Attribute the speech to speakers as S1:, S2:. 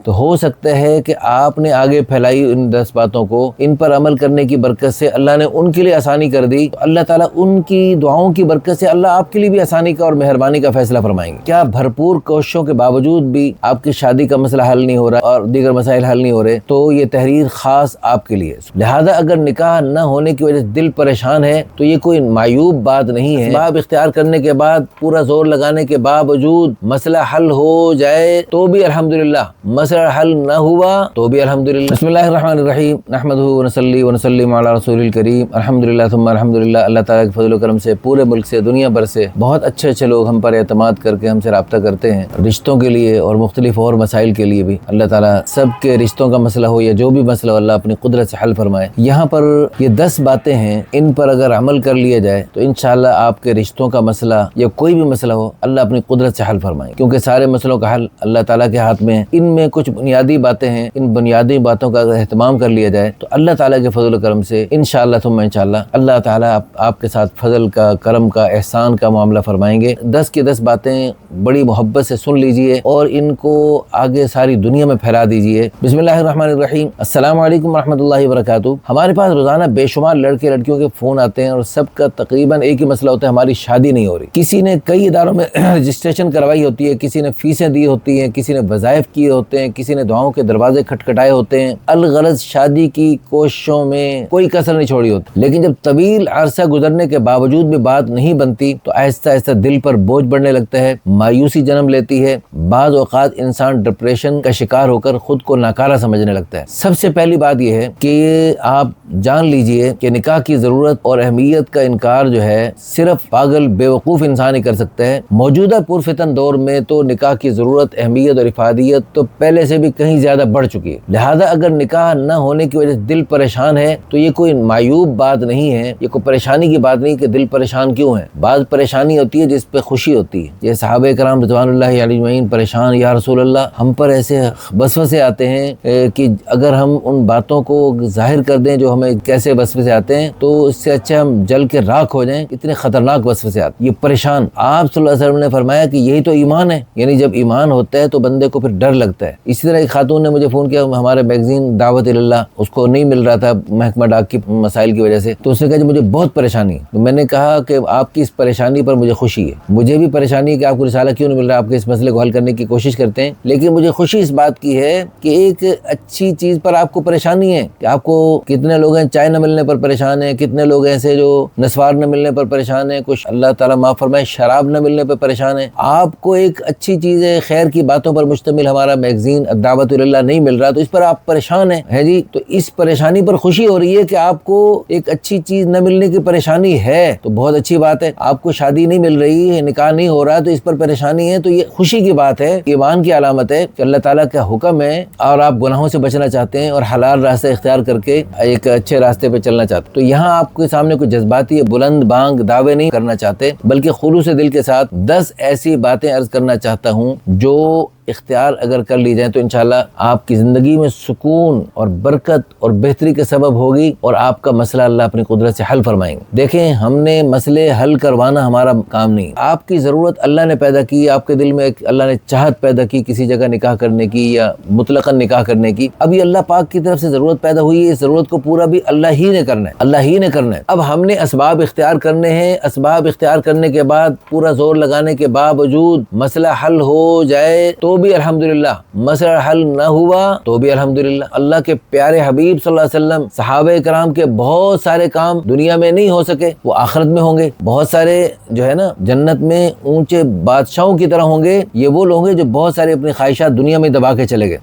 S1: تو ہو سکتا ہے کہ آپ نے آگے پھیلائی ان 10 باتوں کو، ان پر عمل کرنے کی برکت سے اللہ نے ان کے لیے آسانی کر دی، تو اللہ تعالیٰ ان کی دعاؤں کی برکت سے اللہ آپ کے لیے بھی آسانی کا اور مہربانی کا فیصلہ فرمائیں گے۔ کیا بھرپور کوششوں کے باوجود بھی آپ کی شادی کا مسئلہ حل نہیں ہو رہا اور دیگر مسائل حل نہیں ہو رہے، تو یہ تحریر خاص آپ کے لیے۔ لہذا اگر نکاح نہ ہونے کی وجہ سے دل پریشان ہے تو یہ کوئی معیوب بات نہیں ہے۔ اسباب اختیار کرنے کے بعد، پورا زور لگانے کے باوجود مسئلہ حل ہو جائے تو بھی الحمدللہ، مسئلہ حل نہ ہوا تو بھی الحمدللہ۔ بسم اللہ الرحمن الرحیم، نحمدہ ونصلی ونسلم علی رسول الکریم، الحمدللہ ثم الحمدللہ۔ اللہ تعالیٰ کے فضل و کرم سے پورے ملک سے، دنیا بھر سے بہت اچھے لوگ ہم پر اعتماد کر کے ہم سے رابطہ کرتے ہیں، رشتوں کے لیے اور مختلف اور مسائل کے لیے بھی۔ اللہ تعالیٰ سب کے رشتوں کا مسئلہ ہو یا جو بھی مسئلہ ہو، اللہ اپنی قدرت سے حل فرمائے۔ یہاں پر یہ 10 باتیں ہیں، ان پر اگر عمل کر لیا جائے تو انشاءاللہ آپ کے رشتوں کا مسئلہ یا کوئی بھی مسئلہ ہو، اللہ اپنی قدرت سے حل فرمائے، کیونکہ سارے مسئلوں کا حل اللہ تعالیٰ کے ہاتھ میں ہے۔ ان میں کچھ بنیادی باتیں ہیں، ان بنیادی باتوں کا اگر اہتمام کر لیا جائے تو اللہ تعالیٰ کے فضل و کرم سے انشاءاللہ ثم انشاءاللہ اللہ تعالیٰ آپ کے ساتھ فضل کا، کرم کا، احسان کا معاملہ فرمائیں گے۔ 10 کی 10 باتیں بڑی محبت سے سن لیجئے اور ان کو آگے ساری دنیا میں پھیلا دیجئے۔ بسم اللہ الرحمن الرحیم، السلام علیکم ورحمۃ اللہ وبرکاتہ۔ ہمارے پاس روزانہ بے شمار لڑکے لڑکیوں کے فون آتے ہیں اور سب کا تقریباً ایک ہی مسئلہ ہوتا ہے، ہماری شادی نہیں ہو رہی۔ کسی نے کئی اداروں میں رجسٹریشن کروائی ہوتی ہے، کسی نے فیسیں دی ہوتی ہیں، کسی نے وظائف کیے ہوتے ہیں، کسی نے دعاؤں کے دروازے کھٹکھٹائے ہوتے ہیں، الغرض شادی کی کوششوں میں کوئی کسر نہیں چھوڑی ہوتی۔ لیکن جب طویل عرصہ گزرنے کے باوجود بھی بات نہیں بنتی تو آہستہ آہستہ دل پر بوجھ بڑھنے لگتا ہے، مایوسی جنم لیتی ہے، بعض اوقات انسان ڈپریشن کا شکار ہو کر خود کو ناکارہ سمجھنے لگتا ہے۔ سب سے پہلی بات یہ ہے کہ آپ جان لیجئے کہ نکاح کی ضرورت اور اہمیت کا انکار جو ہے صرف پاگل بے وقوف انسان ہی کر سکتا ہے۔ موجودہ پرفتن دور میں تو نکاح کی ضرورت، اہمیت اور افادیت تو پہلے سے بھی کہیں زیادہ بڑھ چکی ہے۔ لہذا اگر نکاح نہ ہونے کی وجہ سے دل پریشان ہے تو یہ کوئی معیوب بات نہیں ہے، یہ کوئی پریشانی کی بات نہیں کہ دل پریشان کیوں ہے۔ بعض پریشانی ہوتی ہے جس پہ خوشی ہوتی ہے، یہ صحابہ کرام رضوان اللہ علیہ اجمعین پریشان، یا رسول اللہ ہم پر ایسے وسوسے آتے ہیں کہ اگر ہم ان باتوں کو ظاہر کر دیں جو ہمیں کیسے وسوسے آتے ہیں تو اس سے اچھا ہم جل کے راکھ ہو جائیں، اتنے خطرناک وسوسے آتے ہیں۔ یہ پریشان، آپ صلی اللہ علیہ وسلم نے فرمایا کہ یہی تو ایمان ہے، یعنی جب ایمان ہوتا ہے تو بندے کو پھر ڈر لگتا ہے۔ اسی طرح ایک خاتون نے مجھے فون کیا، ہمارے میگزین دعوت اللہ اس کو نہیں مل رہا تھا محکمہ ڈاک کی مسائل کی وجہ سے، تو اس نے کہا کہ مجھے بہت پریشانی ہے۔ تو میں نے کہا کہ آپ کی اس پریشانی پر مجھے خوشی ہے، مجھے بھی پریشانی ہے کہ آپ کو رسالہ کیوں نہیں مل رہا، آپ کے اس مسئلے کو حل کرنے کی کوشش کرتے ہیں، لیکن مجھے خوشی اس بات کی ہے کہ ایک اچھی چیز پر آپ کو پریشانی ہے کہ آپ کو کتنے لوگ ہیں چائے نہ ملنے پر پریشان ہیں، کتنے لوگ ایسے جو نسوار نہ ملنے پر پریشان ہیں، کچھ اللہ تعالیٰ معاف فرمائے شراب نہ ملنے پر پریشان ہیں۔ آپ کو ایک اچھی چیز ہے، خیر کی باتوں پر مشتمل ہمارا میگزین دعوت اللہ نہیں مل رہا تو اس پر آپ پریشان ہیں جی، تو اس پریشانی پر خوشی ہو رہی ہے کہ آپ کو ایک اچھی چیز نہ ملنے کی پریشانی ہے، تو بہت اچھی بات ہے۔ آپ کو شادی نہیں مل رہی ہے، نکاح نہیں ہو رہا تو اس پر پریشانی ہے، تو یہ خوشی کی بات ہے، ایمان کی علامت ہے کہ اللہ تعالیٰ کا حکم ہے اور آپ گناہوں سے بچنا چاہتے ہیں اور حلال راستہ اختیار کر کے ایک اچھے راستے پہ چلنا چاہتے ہیں۔ تو یہاں آپ کے سامنے کوئی جذباتی بلند بانگ دعوے نہیں کرنا چاہتے، بلکہ خلوص دل کے ساتھ 10 ایسی باتیں عرض کرنا چاہتا ہوں جو اختیار اگر کر لی جائیں تو انشاءاللہ آپ کی زندگی میں سکون اور برکت اور بہتری کے سبب ہوگی اور آپ کا مسئلہ اللہ اپنی قدرت سے حل فرمائیں گے۔ دیکھیں، ہم نے مسئلے حل کروانا ہمارا کام نہیں، آپ کی ضرورت اللہ نے پیدا کی، آپ کے دل میں اللہ نے چاہت پیدا کی کسی جگہ نکاح کرنے کی یا مطلقاً نکاح کرنے کی، اب یہ اللہ پاک کی طرف سے ضرورت پیدا ہوئی ہے، اس ضرورت کو پورا بھی اللہ ہی نے کرنا ہے، اللہ ہی نے کرنا ہے۔ اب ہم نے اسباب اختیار کرنے ہیں، اسباب اختیار کرنے کے بعد پورا زور لگانے کے باوجود مسئلہ حل ہو جائے تو بھی الحمدللہ، مسئلہ حل نہ ہوا تو بھی الحمدللہ۔ اللہ کے پیارے حبیب صلی اللہ علیہ وسلم، صحابہ کرام کے بہت سارے کام دنیا میں نہیں ہو سکے، وہ آخرت میں ہوں گے۔ بہت سارے جو ہے نا جنت میں اونچے بادشاہوں کی طرح ہوں گے، یہ وہ لوگ ہیں جو بہت سارے اپنی خواہشات دنیا میں دبا کے چلے گئے۔